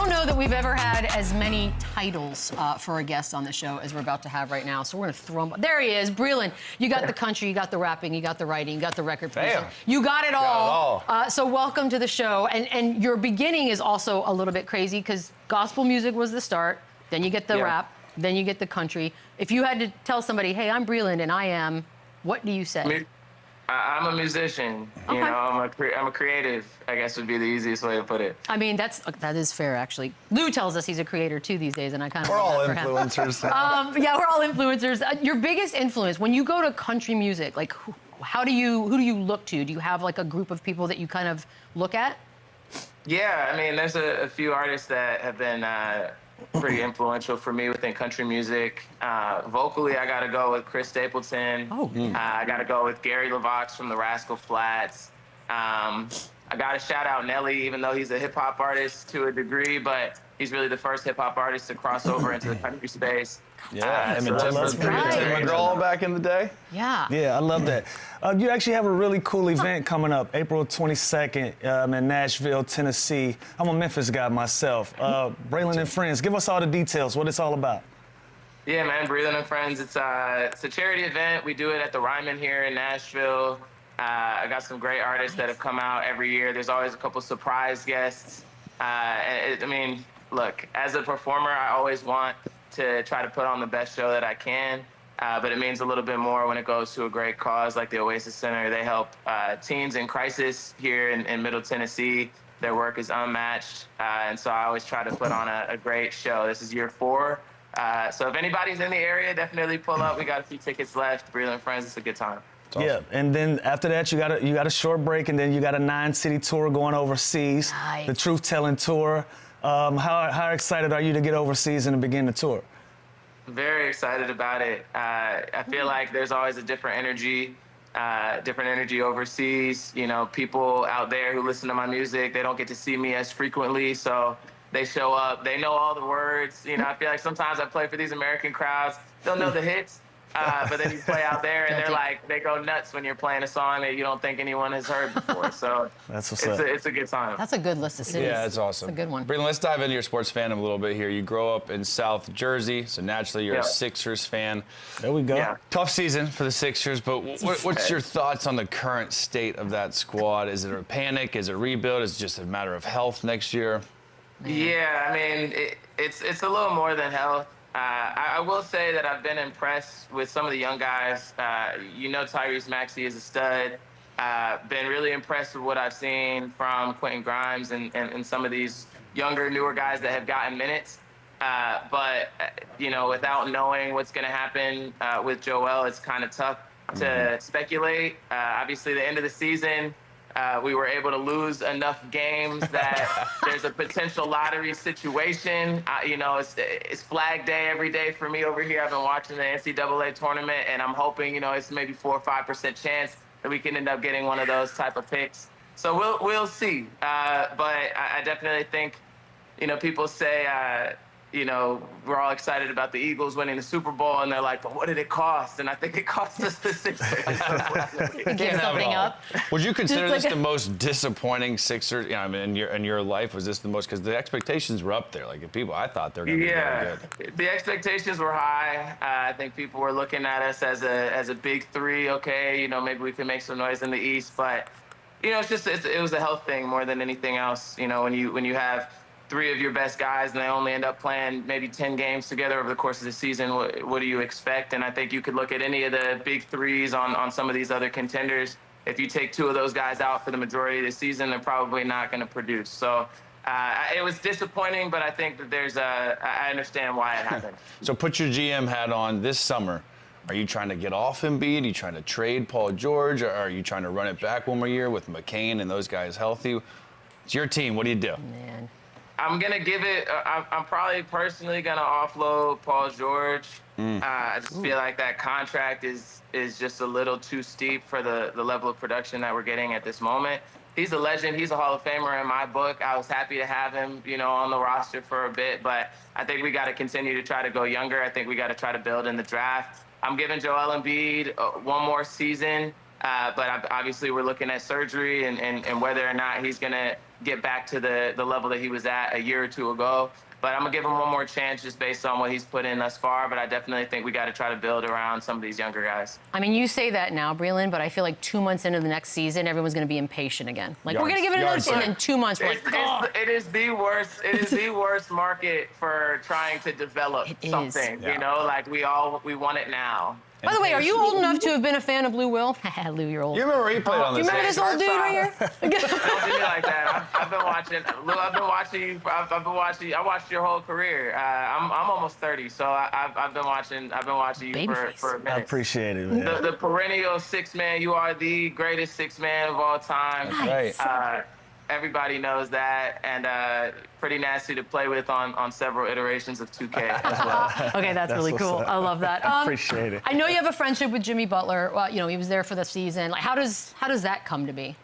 don't know that we've ever had as many titles for a guest on the show as we're about to have right now, so we're going to throw him. There he is, Breland. You got the country, you got the rapping, you got the writing, you got the record producing. You got it all. So welcome to the show. And your beginning is also a little bit crazy because gospel music was the start, then you get the rap, then you get the country. If you had to tell somebody, hey, I'm Breland and I am, what do you say? I'm a musician. You know, I'm a creative, I guess would be the easiest way to put it. I mean, that is fair, actually. Lou tells us he's a creator, too, these days, and I kind of We're all influencers. Yeah, we're all influencers. Your biggest influence, when you go to country music, like, who do you look to? Do you have, like, a group of people that you kind of look at? Yeah, I mean, there's a few artists that have been pretty influential for me within country music. Vocally, I gotta go with Chris Stapleton. I gotta go with Gary LeVox from the Rascal Flatts. I gotta shout out Nelly, even though he's a hip hop artist to a degree, but he's really the first hip hop artist to cross over into the country space. Yeah, so Tim McGraw back in the day. Yeah. Yeah, I love that. You actually have a really cool event coming up, April 22nd in Nashville, Tennessee. I'm a Memphis guy myself. Breland and Friends, give us all the details, what it's all about. Yeah, man, Breland and Friends. It's a charity event. We do it at the Ryman here in Nashville. I got some great artists that have come out every year. There's always a couple surprise guests. I mean, look, as a performer, I always want to try to put on the best show that I can, but it means a little bit more when it goes to a great cause like the Oasis Center. They help teens in crisis here in Middle Tennessee. Their work is unmatched, and so I always try to put on a great show. This is year 4, so if anybody's in the area, definitely pull up. We got a few tickets left. Breland and Friends, it's a good time. Awesome. Yeah, and then after that, you got a short break, and then you got a 9-city tour going overseas, the Truth Telling Tour. How excited are you to get overseas and to begin the tour? Very excited about it. I feel like there's always a different energy overseas. You know, people out there who listen to my music, they don't get to see me as frequently, so they show up. They know all the words. You know, I feel like sometimes I play for these American crowds. They'll know the hits. But then you play out there, and they go nuts when you're playing a song that you don't think anyone has heard before. So it's a good time. That's a good list of cities. Yeah, that's awesome. That's a good one. Breland, let's dive into your sports fandom a little bit here. You grow up in South Jersey, so naturally you're a Sixers fan. There we go. Yeah. Tough season for the Sixers, but what's your thoughts on the current state of that squad? Is it a panic? Is it a rebuild? Is it just a matter of health next year? Yeah, I mean, it's a little more than health. I will say that I've been impressed with some of the young guys. You know, Tyrese Maxey is a stud. Been really impressed with what I've seen from Quentin Grimes and some of these younger, newer guys that have gotten minutes. But, you know, without knowing what's going to happen with Joel, it's kind of tough to speculate. Obviously, the end of the season, we were able to lose enough games that there's a potential lottery situation. You know, it's flag day every day for me over here. I've been watching the NCAA tournament, and I'm hoping, you know, it's maybe 4 or 5% chance that we can end up getting one of those type of picks. So we'll see. But I definitely think, you know, people say, you know, we're all excited about the Eagles winning the Super Bowl, and they're like, but what did it cost? And I think it cost us the Sixers. Give something up. Would you consider this the most disappointing Sixers, you know, I mean, in your life? Was this the most, because the expectations were up there. Like, people, I thought they were going to be very good. The expectations were high. I think people were looking at us as a big 3. Okay, you know, maybe we can make some noise in the East, but, you know, it was a health thing more than anything else. You know, when you have 3 of your best guys and they only end up playing maybe 10 games together over the course of the season, what do you expect? And I think you could look at any of the big 3s on some of these other contenders. If you take 2 of those guys out for the majority of the season, they're probably not going to produce. So it was disappointing, but I think that I understand why it happened. So put your GM hat on this summer. Are you trying to get off Embiid? Are you trying to trade Paul George? Or are you trying to run it back one more year with McCain and those guys healthy? It's your team. What do you do? Man. I'm going to give it, I'm probably personally going to offload Paul George. I just feel like that contract is just a little too steep for the level of production that we're getting at this moment. He's a legend. He's a Hall of Famer in my book. I was happy to have him, you know, on the roster for a bit, but I think we got to continue to try to go younger. I think we got to try to build in the draft. I'm giving Joel Embiid 1 more season. But obviously we're looking at surgery and whether or not he's going to get back to the level that he was at a year or two ago. But I'm going to give him one more chance just based on what he's put in thus far. But I definitely think we got to try to build around some of these younger guys. I mean, you say that now, Breland, but I feel like 2 months into the next season, everyone's going to be impatient again. Like, we're going to give it another season, and 2 months, we're like, oh. It is the worst. It is the worst market for trying to develop something. You know, like we want it now. By the way, are you old enough to have been a fan of Lou Will? Lou, you're old. You remember he played on this? You remember this old dude right here? Don't do me like that. I've been watching. Lou, I've been watching you. I've been watching. I watched your whole career. I'm almost 30, so I've been watching you for a minute. I appreciate it, man. The perennial six man. You are the greatest six man of all time. Nice. Right. Everybody knows that, and pretty nasty to play with on several iterations of 2K as well. Okay, that's really cool. I love that. Appreciate it. I know you have a friendship with Jimmy Butler. Well, you know, he was there for the season. Like, how does that come to be?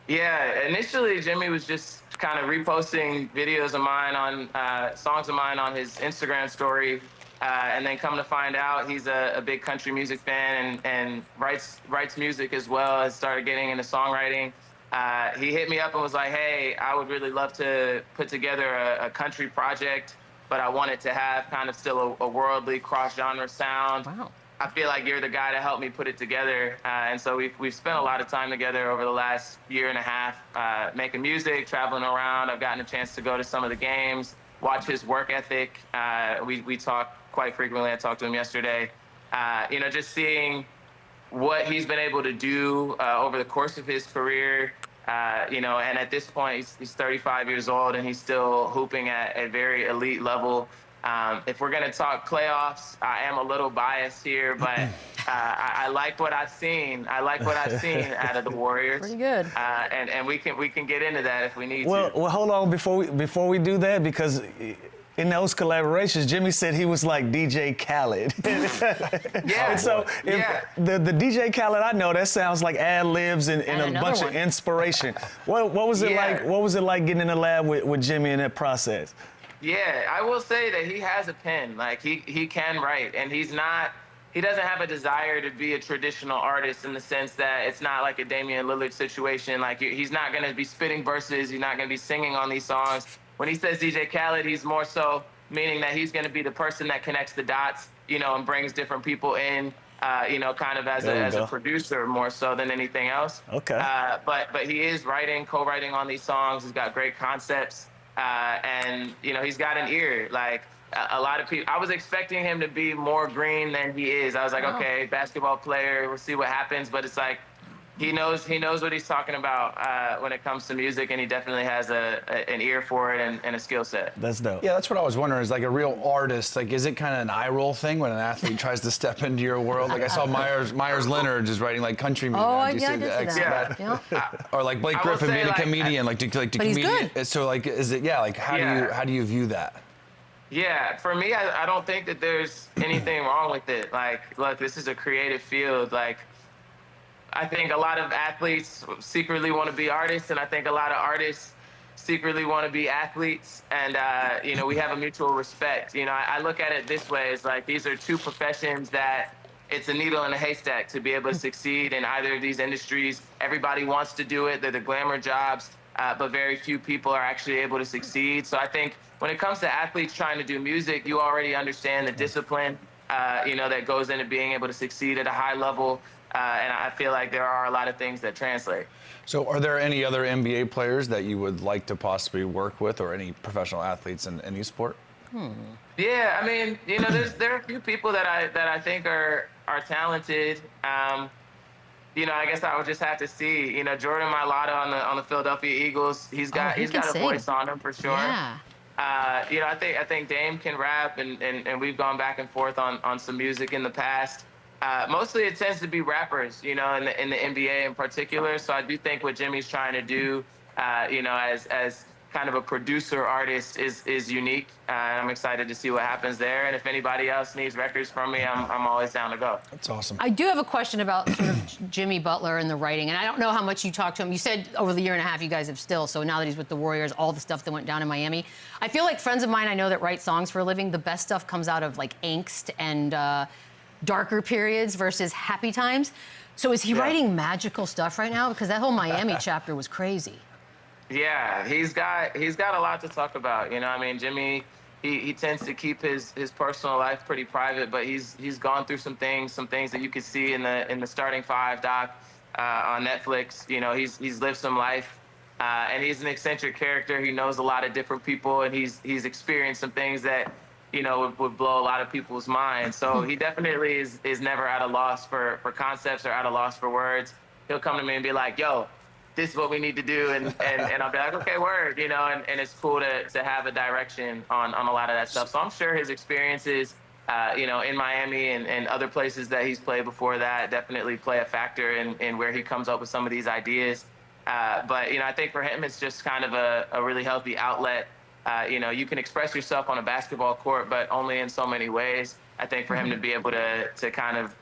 Yeah, initially Jimmy was just kind of reposting videos of mine on songs of mine on his Instagram story, and then come to find out he's a big country music fan and writes music as well. Has started getting into songwriting. He hit me up and was like, hey, I would really love to put together a country project, but I want it to have kind of still a worldly cross-genre sound. Wow. I feel like you're the guy to help me put it together. And so we've spent a lot of time together over the last year and a half, making music, traveling around. I've gotten a chance to go to some of the games, watch his work ethic. We talk quite frequently. I talked to him yesterday. You know, just seeing what he's been able to do over the course of his career, you know, and at this point, he's 35 years old and he's still hooping at a very elite level. If we're going to talk playoffs, I am a little biased here, but I like what I've seen. I like what I've seen out of the Warriors. Pretty good. And we can get into that if we need to. Well, hold on before we do that, because in those collaborations, Jimmy said he was like DJ Khaled. Yeah. And so the DJ Khaled I know, that sounds like ad-libs and a bunch of inspiration. What was it like? What was it like getting in the lab with Jimmy in that process? Yeah, I will say that he has a pen. Like he can write, and he doesn't have a desire to be a traditional artist in the sense that it's not like a Damian Lillard situation. Like he's not going to be spitting verses. He's not going to be singing on these songs. When he says DJ Khaled, he's more so meaning that he's going to be the person that connects the dots, you know, and brings different people in, you know, kind of as a producer more so than anything else. Okay. But he is co-writing on these songs. He's got great concepts, and you know, he's got an ear. Like a lot of people, I was expecting him to be more green than he is. I was like, okay, basketball player, we'll see what happens. But it's like, he knows what he's talking about when it comes to music, and he definitely has an ear for it and a skill set. That's dope. Yeah, that's what I was wondering. Is like a real artist, like, is it kind of an eye roll thing when an athlete tries to step into your world? Like I saw Myers Leonard just writing like country music. Oh, yeah, I did see that. Yeah. Or like Blake Griffin being a comedian, like to comedian. So like, is it like how do you view that? Yeah, for me, I don't think that there's anything wrong with it. Like, look, this is a creative field. Like, I think a lot of athletes secretly want to be artists, and I think a lot of artists secretly want to be athletes. And, you know, we have a mutual respect. You know, I look at it this way. It's like these are two professions that it's a needle in a haystack to be able to succeed in either of these industries. Everybody wants to do it. They're the glamour jobs, but very few people are actually able to succeed. So I think when it comes to athletes trying to do music, you already understand the discipline, you know, that goes into being able to succeed at a high level. And I feel like there are a lot of things that translate. So are there any other NBA players that you would like to possibly work with, or any professional athletes in any sport? Yeah, I mean, you know, there are a few people that I think are talented. You know, I guess I would just have to see. You know, Jordan Mailata on the Philadelphia Eagles. He's got a voice on him for sure. Yeah. You know, I think Dame can rap, and we've gone back and forth on some music in the past. Mostly it tends to be rappers, you know, in the NBA in particular. So I do think what Jimmy's trying to do, you know, as kind of a producer artist is unique. I'm excited to see what happens there. And if anybody else needs records from me, I'm always down to go. That's awesome. I do have a question about sort of Jimmy Butler and the writing. And I don't know how much you talked to him. You said over the year and a half you guys have still. So now that he's with the Warriors, all the stuff that went down in Miami. I feel like friends of mine I know that write songs for a living, the best stuff comes out of like angst and darker periods versus happy times. So is he writing magical stuff right now? Because that whole Miami chapter was crazy. Yeah, he's got a lot to talk about. You know, I mean, Jimmy, he tends to keep his personal life pretty private, but he's gone through some things that you could see in the Starting Five doc on Netflix. You know, he's lived some life, and he's an eccentric character. He knows a lot of different people, and he's experienced some things that, you know, would blow a lot of people's minds. So he definitely is never at a loss for concepts or at a loss for words. He'll come to me and be like, yo, this is what we need to do. And I'll be like, okay, word, you know, and it's cool to have a direction on a lot of that stuff. So I'm sure his experiences, you know, in Miami and other places that he's played before that definitely play a factor in where he comes up with some of these ideas. But, you know, I think for him, it's just kind of a really healthy outlet. You know, you can express yourself on a basketball court, but only in so many ways. I think for him to be able to kind of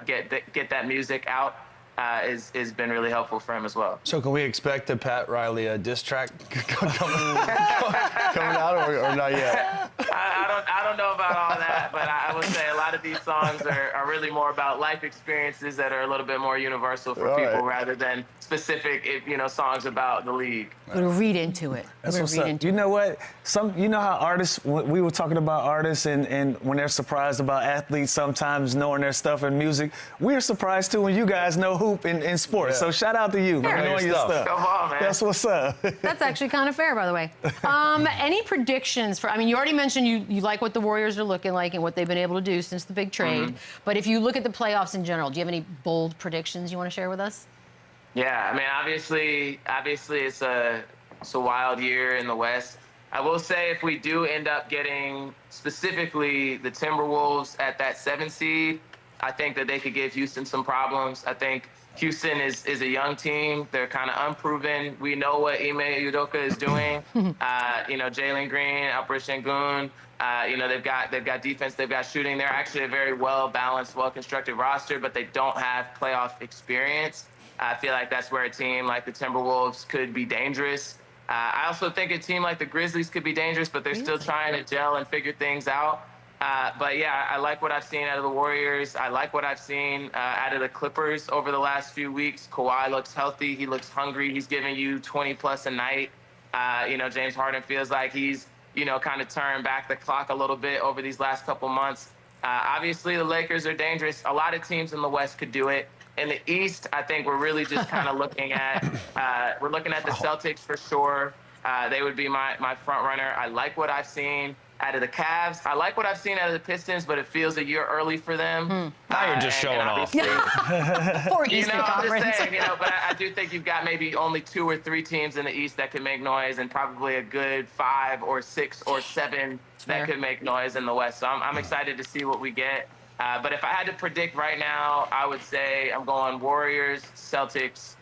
get that music out has been really helpful for him as well. So can we expect a Pat Riley diss track coming out or not yet? I don't know about all that, but I would say a lot of these songs are really more about life experiences that are a little bit more universal for people rather than specific, you know, songs about the league. We're gonna read into it. That's what's up. You know what? You know how artists, we were talking about artists and when they're surprised about athletes sometimes knowing their stuff in music, we're surprised too when you guys know hoop in sports. So shout out to you, man, knowing your stuff. Come on, man. That's what's up. That's actually kind of fair, by the way. Any predictions for, I mean, you already mentioned you like what the Warriors are looking like and what they've been able to do since the big trade. But if you look at the playoffs in general, do you have any bold predictions you want to share with us? Yeah, I mean, obviously it's a wild year in the West. I will say if we do end up getting specifically the Timberwolves at that 7 seed, I think that they could give Houston some problems. I think Houston is a young team. They're kind of unproven. We know what Ime Udoka is doing. You know, Jalen Green, Alperen Sengun. You know, they've got defense, they've got shooting. They're actually a very well-balanced, well-constructed roster, but they don't have playoff experience. I feel like that's where a team like the Timberwolves could be dangerous. I also think a team like the Grizzlies could be dangerous, but they're still trying to gel and figure things out. But yeah, I like what I've seen out of the Warriors. I like what I've seen out of the Clippers over the last few weeks. Kawhi looks healthy. He looks hungry. He's giving you 20+ a night. You know, James Harden feels like he's, you know, kind of turned back the clock a little bit over these last couple months. Obviously, the Lakers are dangerous. A lot of teams in the West could do it. In the East, I think we're really just kind of looking at the Celtics for sure. They would be my front runner. I like what I've seen out of the Cavs. I like what I've seen out of the Pistons, but it feels a year early for them. Now you're just showing off. For Eastern I'm Conference. just saying, you know, but I do think you've got maybe only 2 or 3 teams in the East that can make noise, and probably a good 5 or 6 or 7 that could make noise in the West. So I'm excited to see what we get. But if I had to predict right now, I would say I'm going Warriors, Celtics,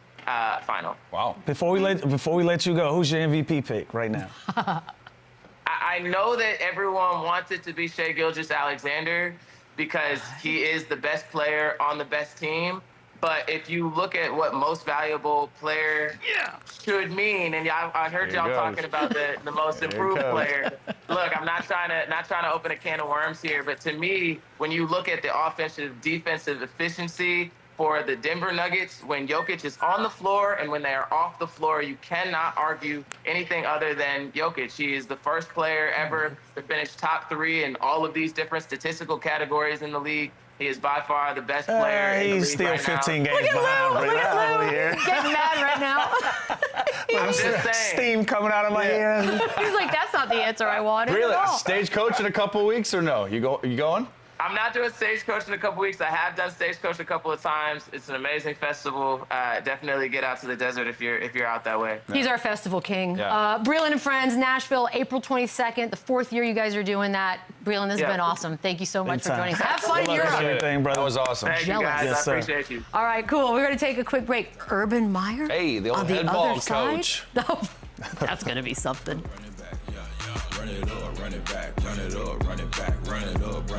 final. Wow. Before we let you go, who's your MVP pick right now? I know that everyone wants it to be Shai Gilgeous-Alexander because he is the best player on the best team. But if you look at what most valuable player should mean, and I heard y'all talking about the most improved player. Look, I'm not trying to open a can of worms here, but to me, when you look at the offensive defensive efficiency for the Denver Nuggets, when Jokic is on the floor and when they are off the floor, you cannot argue anything other than Jokic. He is the first player ever to finish top 3 in all of these different statistical categories in the league. He is by far the best player in the league He's still right 15 now. games behind right here. Getting mad right now. I'm just saying. Steam coming out of my ears. He's like, that's not the answer I wanted Really? at all. Stagecoach in a couple weeks or no? You going? I'm not doing Stagecoach in a couple weeks. I have done Stagecoach a couple of times. It's an amazing festival. Definitely get out to the desert if you're out that way. He's our festival king. Yeah. Breland and Friends, Nashville, April 22nd, the 4th year you guys are doing that. Breland, this has been awesome. Thank you so much for joining us. Have fun in Europe. Everything, brother. That was awesome. Thank you guys. Yes, I appreciate you. All right, cool. We're going to take a quick break. Urban Meyer? Hey, the old on the head other ball side? coach. That's going to be something. Run it up, run it back, run it up, run it back, run it up, run